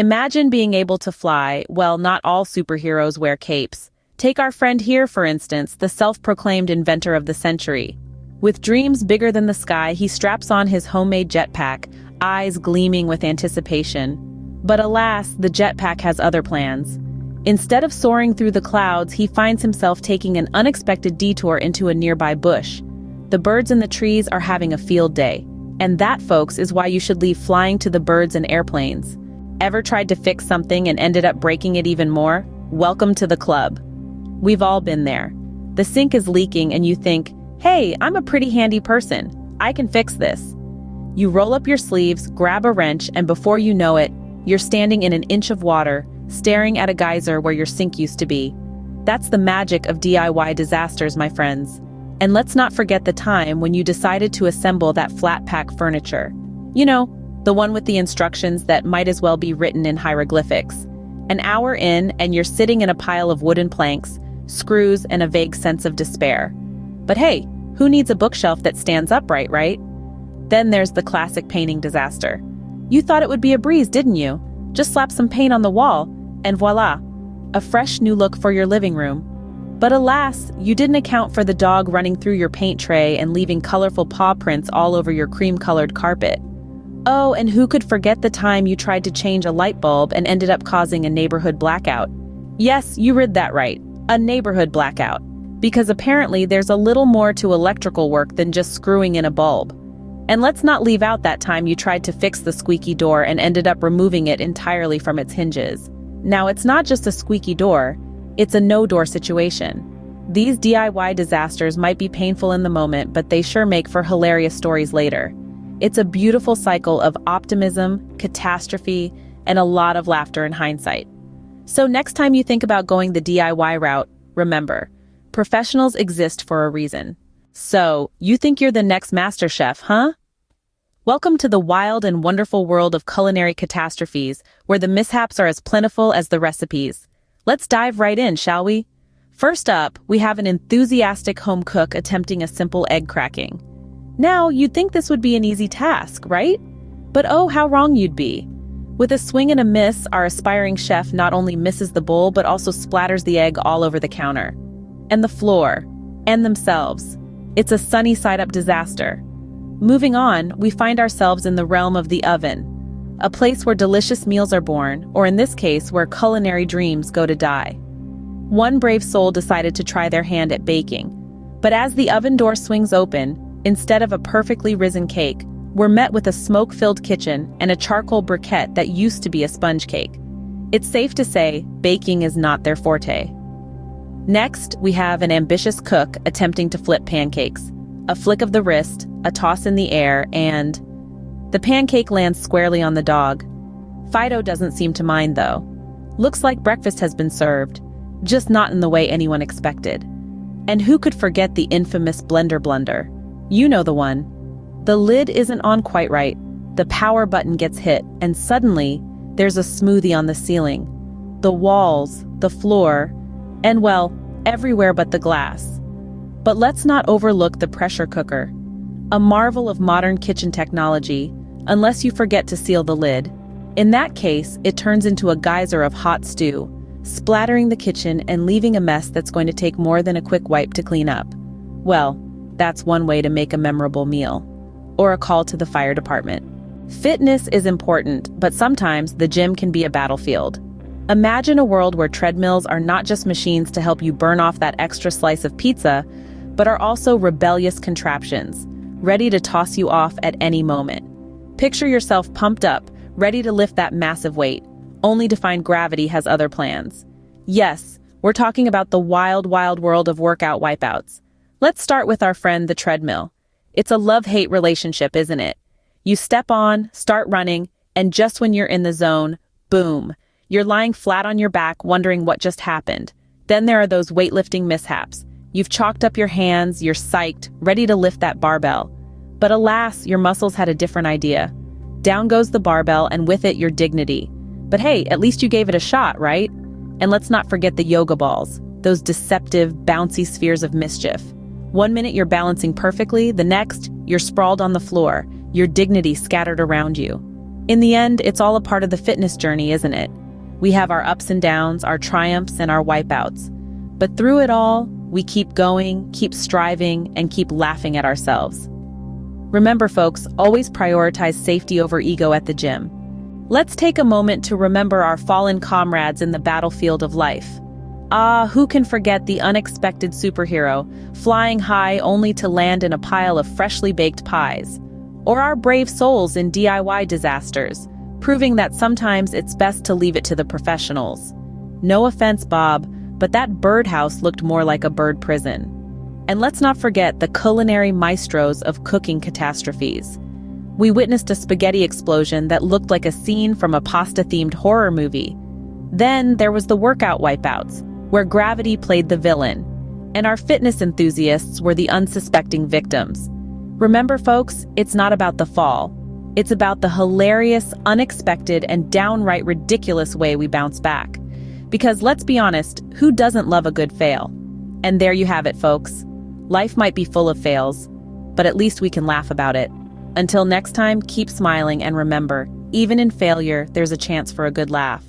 Imagine being able to fly. Well, not all superheroes wear capes. Take our friend here, for instance, the self-proclaimed inventor of the century. With dreams bigger than the sky, he straps on his homemade jetpack, eyes gleaming with anticipation. But alas, the jetpack has other plans. Instead of soaring through the clouds, he finds himself taking an unexpected detour into a nearby bush. The birds in the trees are having a field day. And that, folks, is why you should leave flying to the birds and airplanes. Ever tried to fix something and ended up breaking it even more? Welcome to the club. We've all been there. The sink is leaking and you think, hey, I'm a pretty handy person. I can fix this. You roll up your sleeves, grab a wrench, and before you know it, you're standing in an inch of water, staring at a geyser where your sink used to be. That's the magic of DIY disasters, my friends. And let's not forget the time when you decided to assemble that flat pack furniture. You know, the one with the instructions that might as well be written in hieroglyphics. An hour in, and you're sitting in a pile of wooden planks, screws, and a vague sense of despair. But hey, who needs a bookshelf that stands upright, right? Then there's the classic painting disaster. You thought it would be a breeze, didn't you? Just slap some paint on the wall, and voila, a fresh new look for your living room. But alas, you didn't account for the dog running through your paint tray and leaving colorful paw prints all over your cream-colored carpet. Oh, and who could forget the time you tried to change a light bulb and ended up causing a neighborhood blackout? Yes, you read that right, a neighborhood blackout. Because apparently there's a little more to electrical work than just screwing in a bulb. And let's not leave out that time you tried to fix the squeaky door and ended up removing it entirely from its hinges. Now, it's not just a squeaky door, it's a no-door situation. These DIY disasters might be painful in the moment, but they sure make for hilarious stories later. It's a beautiful cycle of optimism, catastrophe, and a lot of laughter in hindsight. So next time you think about going the DIY route, remember, professionals exist for a reason. So, you think you're the next master chef, huh? Welcome to the wild and wonderful world of culinary catastrophes, where the mishaps are as plentiful as the recipes. Let's dive right in, shall we? First up, we have an enthusiastic home cook attempting a simple egg cracking. Now, you'd think this would be an easy task, right? But oh, how wrong you'd be. With a swing and a miss, our aspiring chef not only misses the bowl, but also splatters the egg all over the counter. And the floor. And themselves. It's a sunny-side-up disaster. Moving on, we find ourselves in the realm of the oven, a place where delicious meals are born, or in this case, where culinary dreams go to die. One brave soul decided to try their hand at baking, but as the oven door swings open, instead of a perfectly risen cake, we're met with a smoke-filled kitchen and a charcoal briquette that used to be a sponge cake. It's safe to say, baking is not their forte. Next, we have an ambitious cook attempting to flip pancakes. A flick of the wrist, a toss in the air, and the pancake lands squarely on the dog. Fido doesn't seem to mind, though. Looks like breakfast has been served, just not in the way anyone expected. And who could forget the infamous blender blunder? You know the one. The lid isn't on quite right, the power button gets hit, and suddenly, there's a smoothie on the ceiling. The walls, the floor, and well, everywhere but the glass. But let's not overlook the pressure cooker. A marvel of modern kitchen technology, unless you forget to seal the lid. In that case, it turns into a geyser of hot stew, splattering the kitchen and leaving a mess that's going to take more than a quick wipe to clean up. Well, that's one way to make a memorable meal. Or a call to the fire department. Fitness is important, but sometimes the gym can be a battlefield. Imagine a world where treadmills are not just machines to help you burn off that extra slice of pizza, but are also rebellious contraptions, ready to toss you off at any moment. Picture yourself pumped up, ready to lift that massive weight, only to find gravity has other plans. Yes, we're talking about the wild, wild world of workout wipeouts. Let's start with our friend, the treadmill. It's a love-hate relationship, isn't it? You step on, start running, and just when you're in the zone, boom, you're lying flat on your back wondering what just happened. Then there are those weightlifting mishaps. You've chalked up your hands, you're psyched, ready to lift that barbell. But alas, your muscles had a different idea. Down goes the barbell, and with it, your dignity. But hey, at least you gave it a shot, right? And let's not forget the yoga balls, those deceptive, bouncy spheres of mischief. One minute you're balancing perfectly, the next, you're sprawled on the floor, your dignity scattered around you. In the end, it's all a part of the fitness journey, isn't it? We have our ups and downs, our triumphs and our wipeouts. But through it all, we keep going, keep striving, and keep laughing at ourselves. Remember, folks, always prioritize safety over ego at the gym. Let's take a moment to remember our fallen comrades in the battlefield of life. Who can forget the unexpected superhero, flying high only to land in a pile of freshly baked pies? Or our brave souls in DIY disasters, proving that sometimes it's best to leave it to the professionals. No offense, Bob, but that birdhouse looked more like a bird prison. And let's not forget the culinary maestros of cooking catastrophes. We witnessed a spaghetti explosion that looked like a scene from a pasta-themed horror movie. Then there was the workout wipeouts, where gravity played the villain, and our fitness enthusiasts were the unsuspecting victims. Remember, folks, it's not about the fall. It's about the hilarious, unexpected, and downright ridiculous way we bounce back. Because let's be honest, who doesn't love a good fail? And there you have it, folks. Life might be full of fails, but at least we can laugh about it. Until next time, keep smiling and remember, even in failure, there's a chance for a good laugh.